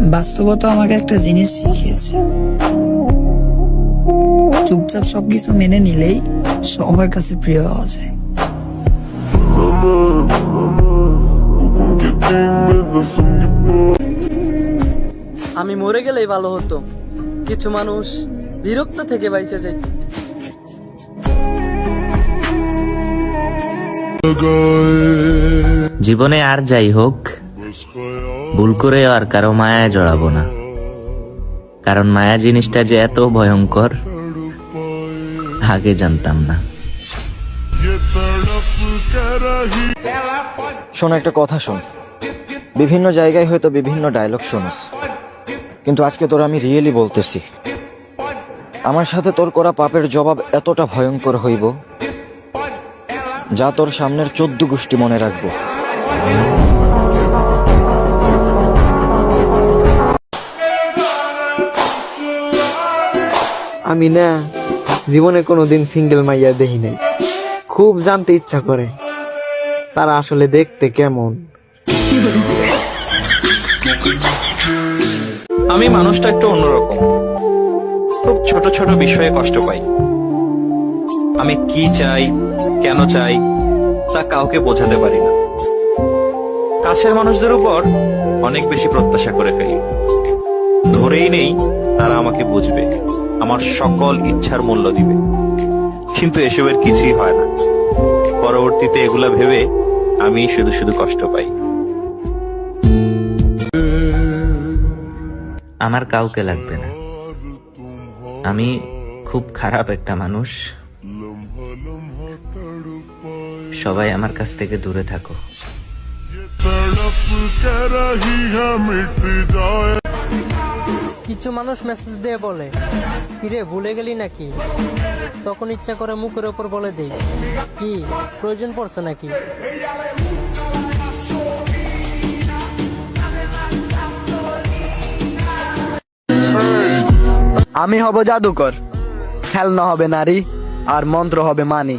বাস্তবতা আমাকে একটা জিনিস শিখিয়েছে, চুপচাপ সবকিছু মেনে নিলেই সবার কাছে প্রিয় হওয়া যায়। আমি মরে গেলেই ভালো হতো, কিছু মানুষ বিরক্ত থেকে বাইচে যায়। জীবনে আর যাই হোক, ভুল করে আর কারো মায়ায় জড়াবো না, কারণ মায়া জিনিসটা যে এত ভয়ঙ্কর আগে জানতাম না। শোন, একটা কথা শোন। বিভিন্ন জায়গায় হয়তো বিভিন্ন ডায়লগ শোনস, কিন্তু আজকে তোর আমি রিয়েলি বলতেছি, আমার সাথে তোর করা পাপের জবাব এতটা ভয়ঙ্কর হইব যা তোর সামনের 14 গোষ্ঠী মনে রাখবো। আমি না জীবনে কোনোদিন সিঙ্গেল মাইয়া দেখি নাই। খুব জানতে ইচ্ছা করে তারা আসলে দেখতে কেমন। আমি মানুষটা একটু অন্যরকম, খুব ছোট ছোট বিষয়ে কষ্ট পাই। আমি কি চাই, কেন চাই তা কাউকে বোঝাতে পারি না। কাছের মানুষদের উপর অনেক বেশি প্রত্যাশা করে ফেলি, ধরেই নেই তারা আমাকে বুঝবে, আমার সকল ইচ্ছার মূল্য দিবে, কিন্তু এসবের কিছুই হয় না। পরবর্তীতে এগুলা ভেবে আমি শুধু শুধু কষ্ট পাই। আমার কাউকে লাগবে না, আমি খুব খারাপ একটা মানুষ, সবাই আমার কাছ থেকে দূরে থাকো। কিছু মানুষ মেসেজ দিয়ে বলে, কিরে ভুলে গেলি নাকি? তখন ইচ্ছা করে মুখের ওপর বলে দেই, কি প্রয়োজন পড়ছে নাকি? আমি হব জাদুকর, খেলনা হবে নারী, আর মন্ত্র হবে মানি।